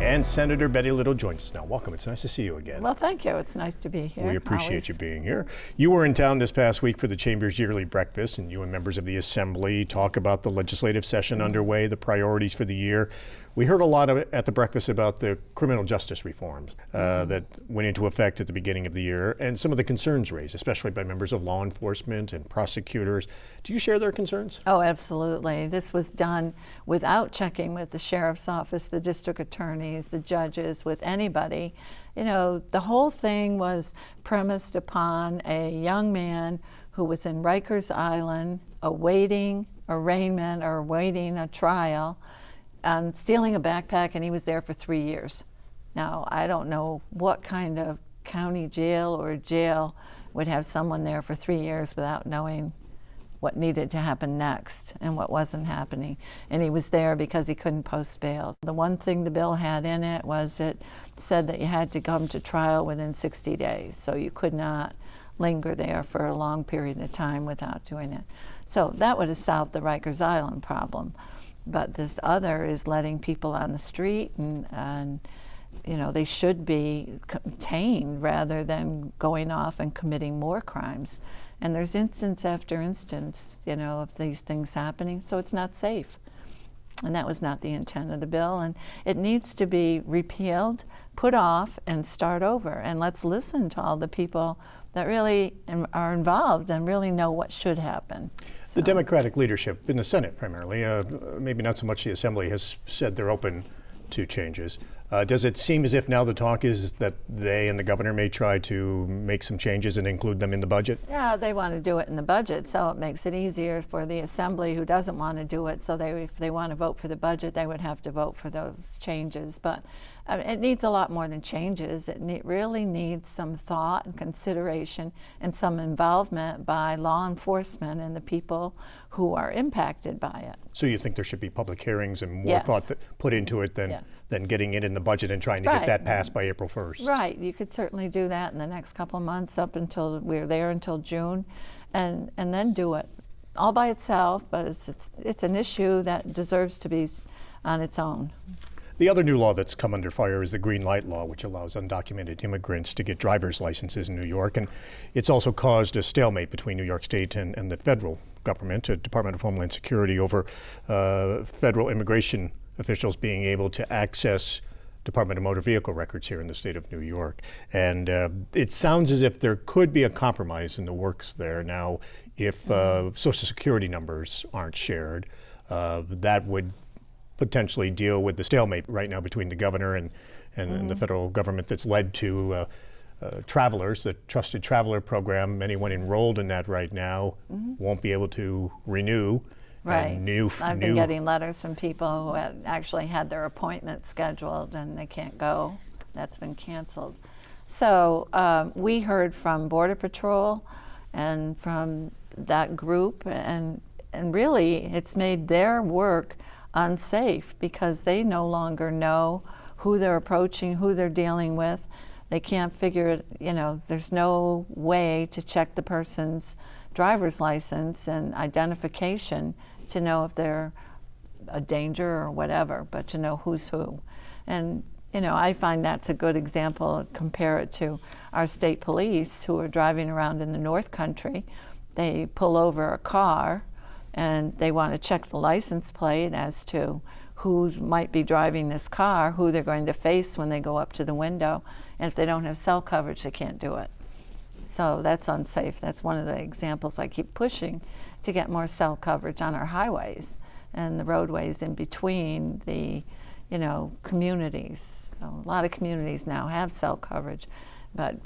And Senator Betty Little joins us now. Welcome. It's nice to see you again. Well, thank you. It's nice to be here. We appreciate you being here. You were in town this past week for the Chamber's yearly breakfast, and you and members of the Assembly talk about the legislative session underway, the priorities for the year. We heard a lot of it at the breakfast about the criminal justice reforms that went into effect at the beginning of the year, and some of the concerns raised, especially by members of law enforcement and prosecutors. Do you share their concerns? Oh, absolutely. This was done without checking with the sheriff's office, the district attorneys, the judges, with anybody. You know, the whole thing was premised upon a young man who was in Rikers Island awaiting arraignment or awaiting a trial and stealing a backpack, and he was there for 3 years. Now, I don't know what kind of county jail or jail would have someone there for 3 years without knowing what needed to happen next and what wasn't happening. And he was there because he couldn't post bail. The one thing the bill had in it was it said that you had to come to trial within 60 days, so you could not linger there for a long period of time without doing it. So that would have solved the Rikers Island problem. But this other is letting people on the street, and you know, they should be contained rather than going off and committing more crimes. And there's instance after instance, you know, of these things happening, so it's not safe. And that was not the intent of the bill, and it needs to be repealed, put off, and start over. And let's listen to all the people that really are involved and really know what should happen. The Democratic leadership in the Senate primarily, maybe not so much the Assembly, has said they're open to changes. Does it seem as if now the talk is that they and the governor may try to make some changes and include them in the budget? Yeah, they want to do it in the budget, so it makes it easier for the Assembly who doesn't want to do it. So if they want to vote for the budget, they would have to vote for those changes. But it needs a lot more than changes. It really needs some thought and consideration and some involvement by law enforcement and the people who are impacted by it. So you think there should be public hearings and more Yes. thought put into it than getting it in the budget and trying to get that passed by April 1st? Right. You could certainly do that in the next couple of months up until we're there until June, and then do it all by itself. But it's an issue that deserves to be on its own. The other new law that's come under fire is the Green Light Law, which allows undocumented immigrants to get driver's licenses in New York. And it's also caused a stalemate between New York State and the federal government, the Department of Homeland Security, over federal immigration officials being able to access Department of Motor Vehicle records here in the state of New York. And it sounds as if there could be a compromise in the works there. Now, if Social Security numbers aren't shared, that would potentially deal with the stalemate right now between the governor and the federal government that's led to travelers, the Trusted Traveler Program. Anyone enrolled in that right now won't be able to renew. Right. I've been getting letters from people who had actually had their appointment scheduled and they can't go. That's been canceled. So we heard from Border Patrol and from that group, and really it's made their work unsafe because they no longer know who they're approaching, who they're dealing with. They can't figure it, you know, there's no way to check the person's driver's license and identification to know if they're a danger or whatever, but to know who's who. And, you know, I find that's a good example. Compare it to our state police who are driving around in the North Country. They pull over a car and they want to check the license plate as to who might be driving this car, who they're going to face when they go up to the window. And if they don't have cell coverage, they can't do it. So that's unsafe. That's one of the examples I keep pushing to get more cell coverage on our highways and the roadways in between the, you know, communities. A lot of communities now have cell coverage, but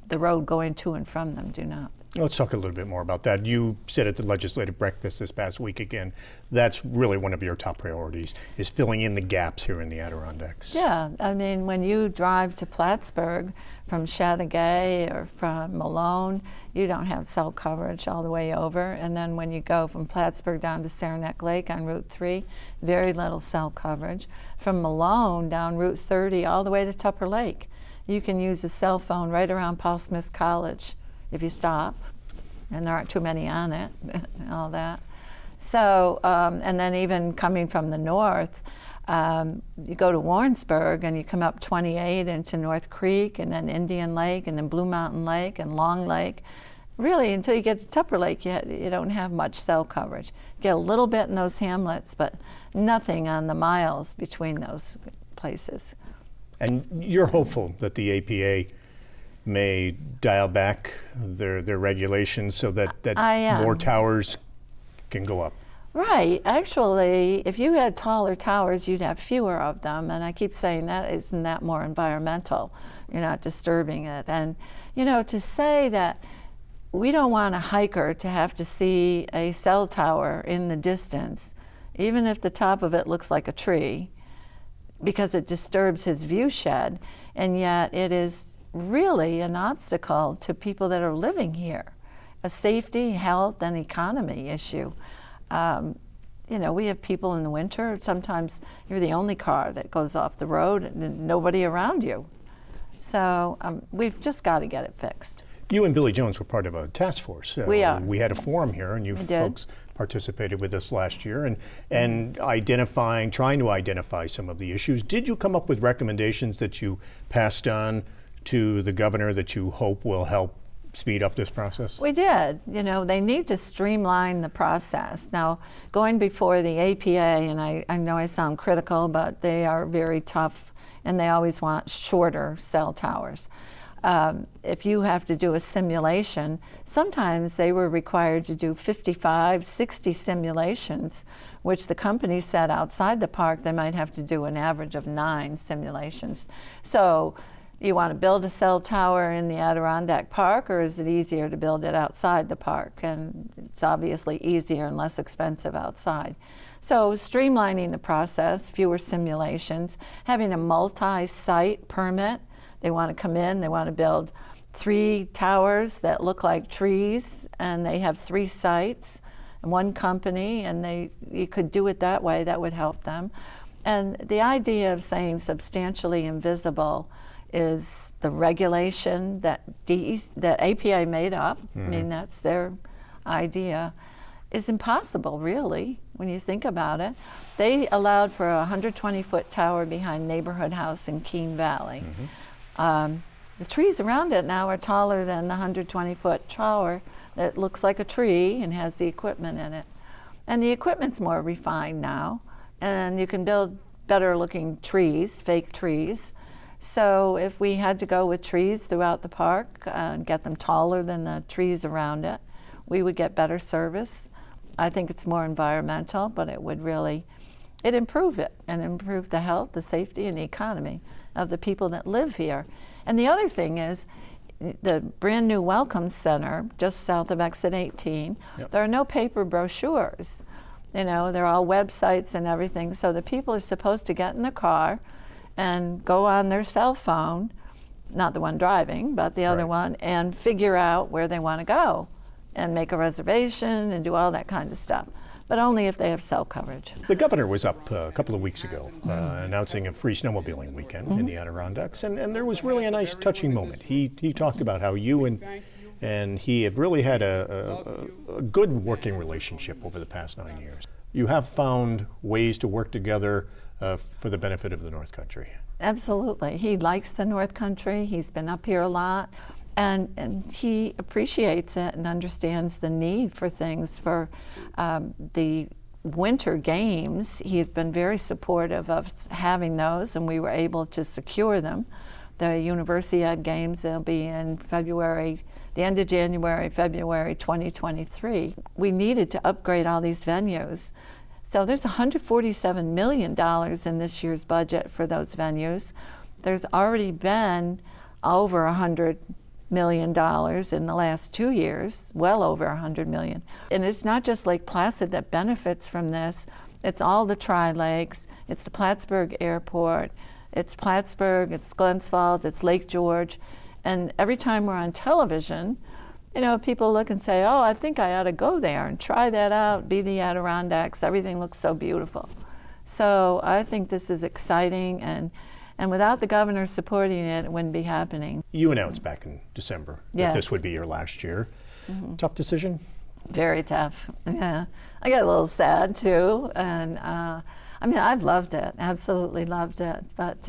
the road going to and from them do not. Let's talk a little bit more about that. You said at the legislative breakfast this past week again, that's really one of your top priorities, is filling in the gaps here in the Adirondacks. Yeah, I mean, when you drive to Plattsburgh from Chateaugay or from Malone, you don't have cell coverage all the way over. And then when you go from Plattsburgh down to Saranac Lake on Route 3, very little cell coverage. From Malone down Route 30 all the way to Tupper Lake, you can use a cell phone right around Paul Smith College if you stop, and there aren't too many on it and all that. So, and then even coming from the north, you go to Warrensburg and you come up 28 into North Creek and then Indian Lake and then Blue Mountain Lake and Long Lake. Really, until you get to Tupper Lake, you don't have much cell coverage. You get a little bit in those hamlets, but nothing on the miles between those places. And you're hopeful that the APA may dial back their regulations so that more towers can go up. Right. Actually, if you had taller towers, you'd have fewer of them. And I keep saying that, isn't that more environmental? You're not disturbing it. And, you know, to say that we don't want a hiker to have to see a cell tower in the distance, even if the top of it looks like a tree, because it disturbs his view shed, and yet it is really an obstacle to people that are living here, a safety, health, and economy issue. You know, we have people in the winter, sometimes you're the only car that goes off the road and nobody around you. So we've just got to get it fixed. You and Billy Jones were part of a task force. We are. We had a forum here, and you folks participated with us last year, and trying to identify some of the issues. Did you come up with recommendations that you passed on to the governor that you hope will help speed up this process? We did. You know, they need to streamline the process. Now, going before the APA, and I know I sound critical, but they are very tough, and they always want shorter cell towers. If you have to do a simulation, sometimes they were required to do 55, 60 simulations, which the company said outside the park they might have to do an average of 9 simulations. So you want to build a cell tower in the Adirondack Park, or is it easier to build it outside the park? And it's obviously easier and less expensive outside. So streamlining the process, fewer simulations, having a multi-site permit. They want to come in, they want to build 3 towers that look like trees, and they have 3 sites and 1 company, and you could do it that way. That would help them. And the idea of saying substantially invisible is the regulation that APA made up. I mean, that's their idea. Is impossible, really, when you think about it. They allowed for a 120-foot tower behind Neighborhood House in Keene Valley. The trees around it now are taller than the 120-foot tower that looks like a tree and has the equipment in it. And the equipment's more refined now, and you can build better looking trees, fake trees. So if we had to go with trees throughout the park and get them taller than the trees around it, we would get better service. I think it's more environmental, but it would really, it'd improve it and improve the health, the safety, and the economy of the people that live here. And the other thing is, the brand new Welcome Center, just south of Exit 18, there are no paper brochures. You know, they're all websites and everything, so the people are supposed to get in the car and go on their cell phone, not the one driving, but the other one, and figure out where they want to go and make a reservation and do all that kind of stuff. But only if they have cell coverage. The governor was up a couple of weeks ago announcing a free snowmobiling weekend in the Adirondacks, and there was really a nice touching moment. He talked about how you and he have really had a good working relationship over the past 9 years. You have found ways to work together for the benefit of the North Country. Absolutely. He likes the North Country. He's been up here a lot. And he appreciates it and understands the need for things. For the winter games, he's been very supportive of having those, and we were able to secure them. The Universiade games, they'll be in February, the end of January, February 2023. We needed to upgrade all these venues. So there's $147 million in this year's budget for those venues. There's already been over $100 million in the last 2 years, well over $100 million. And it's not just Lake Placid that benefits from this, it's all the Tri-Lakes, it's the Plattsburgh Airport, it's Plattsburgh, it's Glens Falls, it's Lake George. And every time we're on television, you know, people look and say, oh, I think I ought to go there and try that out, be the Adirondacks, everything looks so beautiful. So I think this is exciting, and without the governor supporting it, it wouldn't be happening. You announced back in December that this would be your last year. Tough decision? Very tough. Yeah, I get a little sad too, and I mean, I've loved it, absolutely loved it. But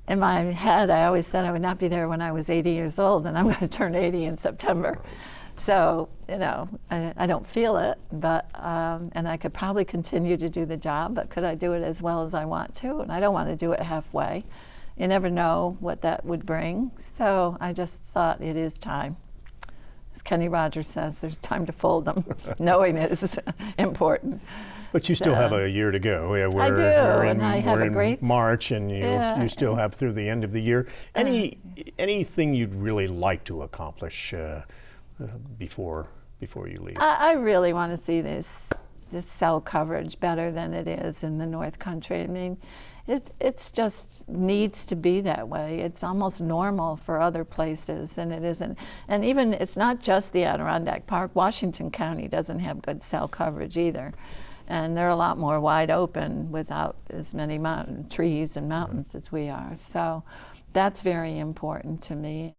in my head, I always said I would not be there when I was 80 years old, and I'm going to turn 80 in September. So, you know, I don't feel it, but and I could probably continue to do the job, but could I do it as well as I want to? And I don't want to do it halfway. You never know what that would bring. So I just thought it is time. As Kenny Rogers says, there's time to fold them. Knowing is important. But you still have a year to go. Yeah, I do, and I have a great March, and yeah. you still have through the end of the year. Anything you'd really like to accomplish before you leave? I really want to see this cell coverage better than it is in the North Country. I mean, it's just needs to be that way. It's almost normal for other places, and it isn't. And even it's not just the Adirondack Park. Washington County doesn't have good cell coverage either. And they're a lot more wide open without as many trees and mountains as we are. So that's very important to me.